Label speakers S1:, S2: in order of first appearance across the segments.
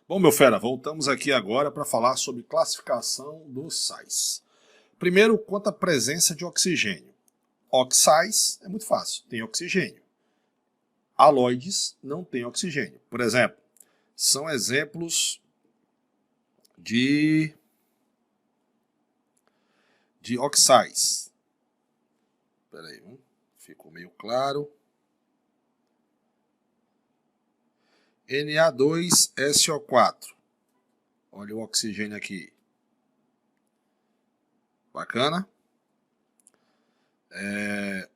S1: Bom, meu fera, voltamos aqui agora para falar sobre classificação dos sais. Primeiro, quanto à presença de oxigênio. Oxais é muito fácil, tem oxigênio. Haloides não tem oxigênio. Por exemplo, são exemplos de oxais. Espera aí, ficou meio claro. Na2SO4. Olha o oxigênio aqui. Bacana?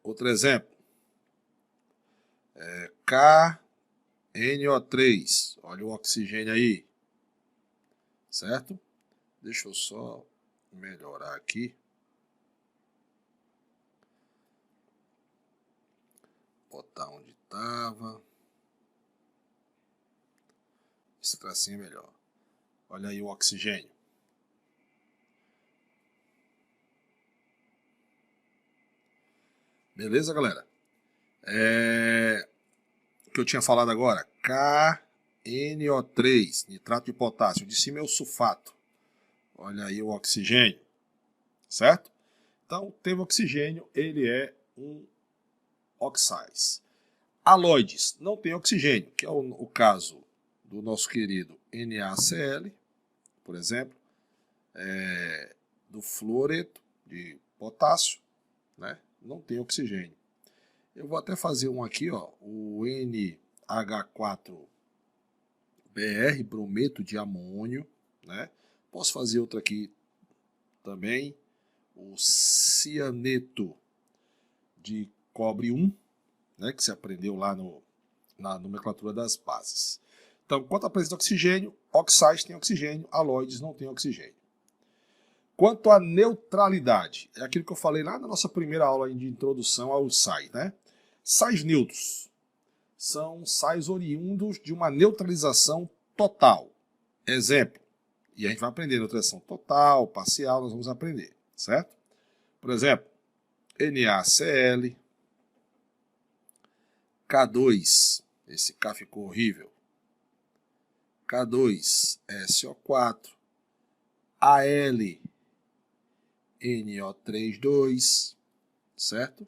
S1: Outro exemplo. KNO3. Olha o oxigênio aí. Certo? Deixa eu só melhorar aqui. Botar onde estava. Esse tracinho é melhor. Olha aí o oxigênio. Beleza, galera? O que eu tinha falado agora. KNO3, nitrato de potássio. De cima é o sulfato. Olha aí o oxigênio. Certo? Então, teve oxigênio, ele é um oxais. Haloides não tem oxigênio, que é o caso do nosso querido NaCl, por exemplo, do fluoreto de potássio, né? Não tem oxigênio. Eu vou até fazer um aqui, ó, o NH4Br, brometo de amônio, né? Posso fazer outro aqui também, o cianeto de cobre 1, né, que se aprendeu lá na nomenclatura das bases. Então, quanto à presença de oxigênio, oxais tem oxigênio, haloides não tem oxigênio. Quanto à neutralidade, é aquilo que eu falei lá na nossa primeira aula de introdução aos sais, né? Sais neutros são sais oriundos de uma neutralização total. Exemplo, e a gente vai aprender neutralização total, parcial, nós vamos aprender, certo? Por exemplo, NaCl, K2, esse K ficou horrível, K2SO4, AlNO3,2, certo?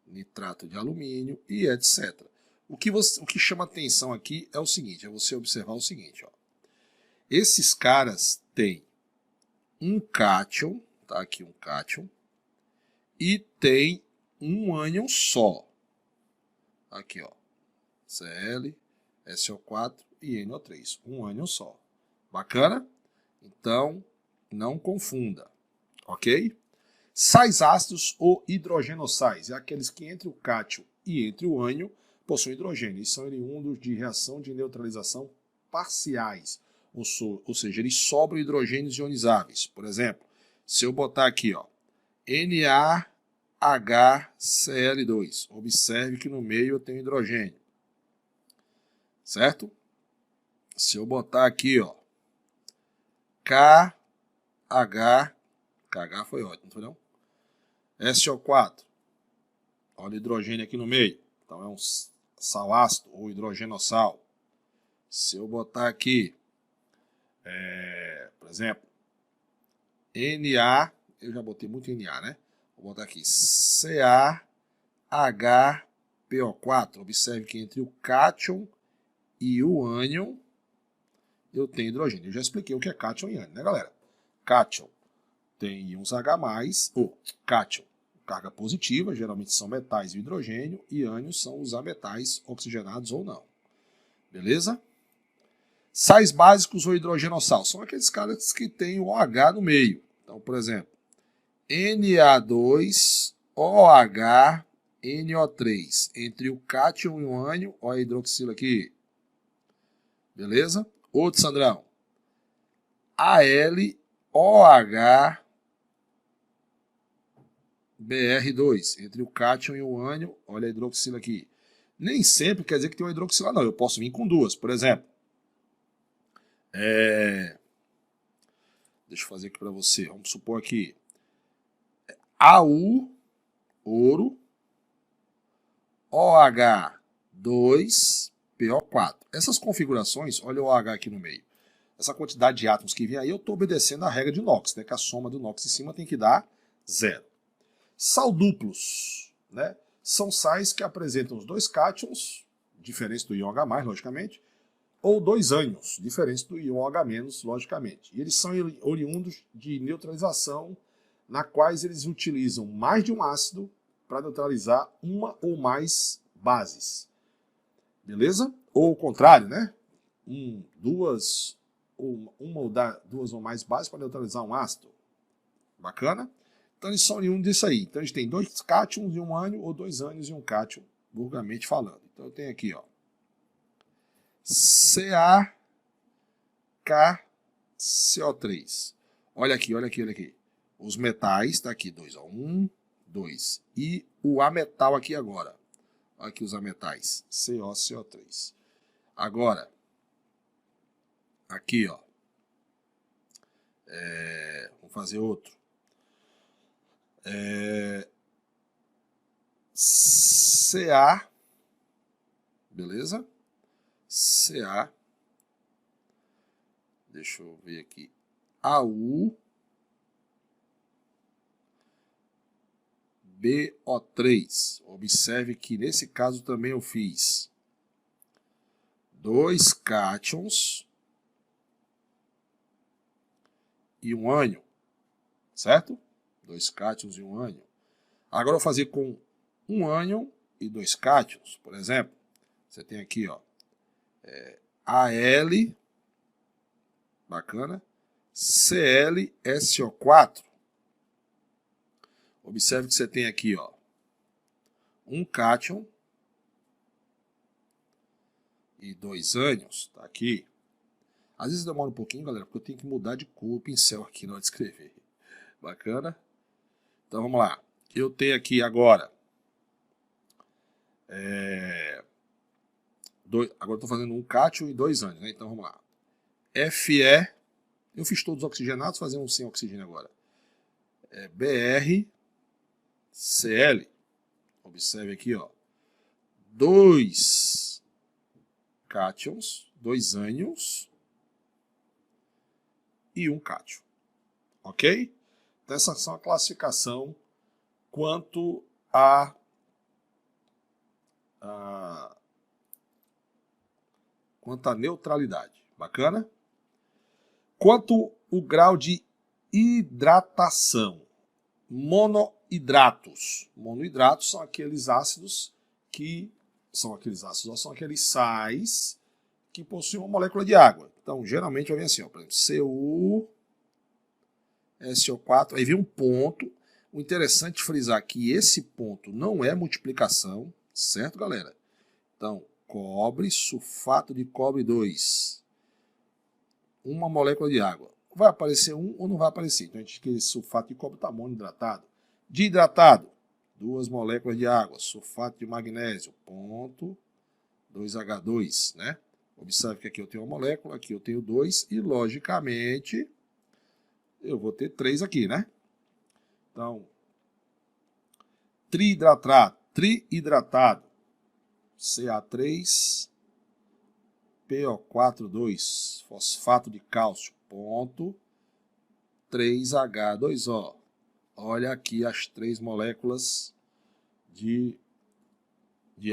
S1: Nitrato de alumínio e etc. O que chama atenção aqui é o seguinte, é você observar o seguinte, ó. Esses caras têm um cátion, tá aqui um cátion, e tem um ânion só. Aqui, ó, Cl, SO4 e NO3, um ânion só. Bacana? Então, não confunda, ok? Sais ácidos ou hidrogenossais, é aqueles que entre o cátion e entre o ânion possuem hidrogênio e são oriundos de reação de neutralização parciais, ou seja, eles sobram hidrogênios ionizáveis. Por exemplo, se eu botar aqui, ó, NaHCl2, observe que no meio eu tenho hidrogênio, certo? Se eu botar aqui, ó, KH foi ótimo, não foi não? SO4, olha o hidrogênio aqui no meio, então é um sal ácido ou hidrogenossal. Se eu botar aqui, por exemplo, Na, eu já botei muito Na, né? Vou botar aqui CaHPO4, observe que entre o cátion e o ânion eu tenho hidrogênio. Eu já expliquei o que é cátion e ânion, né, galera? Cátion tem íons H+, ou cátion, carga positiva, geralmente são metais e hidrogênio, e ânions são os ametais oxigenados ou não. Beleza? Sais básicos ou hidrogenossal são aqueles caras que têm o OH no meio. Então, por exemplo, Na2OH-NO3. Entre o cátion e o ânion, olha a hidroxila aqui. Beleza? Outro, Sandrão. AlOH-BR2. Entre o cátion e o ânion, olha a hidroxila aqui. Nem sempre quer dizer que tem uma hidroxila, não. Eu posso vir com duas. Por exemplo, deixa eu fazer aqui para você. Vamos supor aqui. AU, ouro, OH2, PO4. Essas configurações, olha o H aqui no meio. Essa quantidade de átomos que vem aí, eu estou obedecendo a regra de Knox, né? Que a soma do Knox em cima tem que dar 0. Sal duplos, né? São sais que apresentam os dois cátions, diferentes do íon H+, logicamente, ou dois ânions, diferentes do íon H-, logicamente. E eles são oriundos de neutralização, na quais eles utilizam mais de um ácido para neutralizar uma ou mais bases. Beleza? Ou o contrário, né? Duas ou mais bases para neutralizar um ácido. Bacana? Então eles são oriundos disso aí. Então a gente tem dois cátions e um ânion, ou dois ânions e um cátion, vulgarmente falando. Então eu tenho aqui, ó, CaKCO3. Olha aqui, olha aqui, olha aqui. Os metais, tá aqui, 2, ó. 1, 2. E o ametal aqui agora. Olha aqui os ametais. CO3. Agora, aqui, ó. Vamos fazer outro. Ca, beleza? Ca, deixa eu ver aqui, AU, BO3. Observe que nesse caso também eu fiz dois cátions e um ânion, certo? Dois cátions e um ânion. Agora eu vou fazer com um ânion e dois cátions, por exemplo. Você tem aqui, ó, Al, bacana, ClSO4. Observe que você tem aqui, ó, um cátion e dois ânions, tá aqui. Às vezes demora um pouquinho, galera, porque eu tenho que mudar de cor o pincel aqui na hora de escrever. Bacana? Então vamos lá. Eu tenho aqui agora agora estou fazendo um cátion e dois ânions, né? Então vamos lá. Fe, eu fiz todos oxigenados, fazer um sem oxigênio agora. BrCl. Observe aqui, ó. Dois cátions, dois ânions e um cátion. Ok? Então essa é a classificação quanto a neutralidade. Bacana? Quanto o grau de hidratação. Monohidratos. Monohidratos são aqueles ácidos que são aqueles sais que possuem uma molécula de água. Então, geralmente vai vir assim, ó, por exemplo, CuSO4, aí vem um ponto. O interessante é frisar que esse ponto não é multiplicação, certo, galera? Então, cobre, sulfato de cobre 2. Uma molécula de água. Vai aparecer um ou não vai aparecer? Então a gente diz que esse sulfato de cobre está monohidratado. Dihidratado, duas moléculas de água. Sulfato de magnésio, ponto 2H2, né? Observe que aqui eu tenho uma molécula, aqui eu tenho 2 e, logicamente, eu vou ter 3 aqui, né? Então, trihidratado, Ca3, PO4,2, fosfato de cálcio, ponto 3H2O. Olha aqui as 3 moléculas de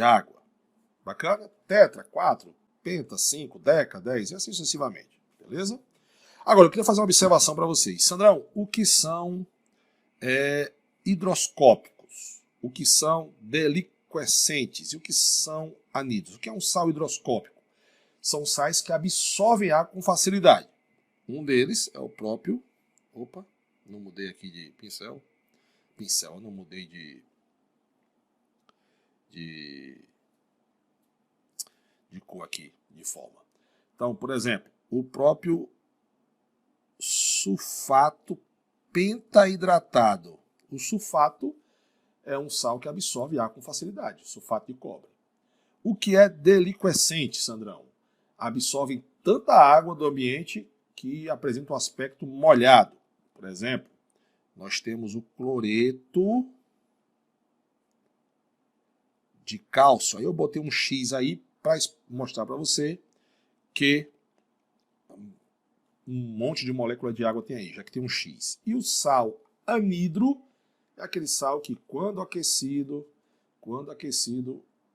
S1: água. Bacana? Tetra, 4, penta, 5, deca, 10 e assim sucessivamente. Beleza? Agora, eu queria fazer uma observação para vocês. Sandrão, o que são hidroscópicos? O que são deliquescentes? E o que são anídrios? O que é um sal hidroscópico? São sais que absorvem água com facilidade. Um deles é o próprio... Opa, não mudei aqui de pincel. Eu não mudei de cor aqui, de forma. Então, por exemplo, o próprio sulfato pentahidratado. O sulfato é um sal que absorve água com facilidade, sulfato de cobre. O que é deliquescente, Sandrão? Absorvem tanta água do ambiente que apresenta um aspecto molhado. Por exemplo, nós temos o cloreto de cálcio. Aí eu botei um X aí para mostrar para você que um monte de molécula de água tem aí, já que tem um X. E o sal anidro é aquele sal que quando aquecido,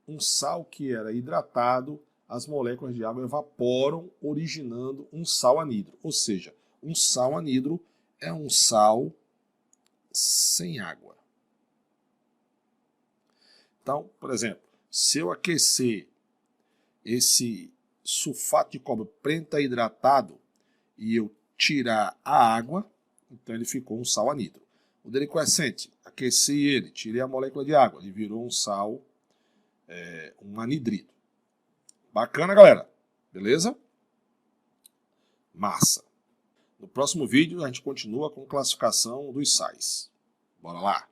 S1: um sal que era hidratado, as moléculas de água evaporam, originando um sal anidro. Ou seja, um sal anidro é um sal sem água. Então, por exemplo, se eu aquecer esse sulfato de cobre pentahidratado e eu tirar a água, então ele ficou um sal anidro. O deliquescente, aqueci ele, tirei a molécula de água, ele virou um sal, um anidrido. Bacana, galera? Beleza? Massa. No próximo vídeo a gente continua com classificação dos sais. Bora lá!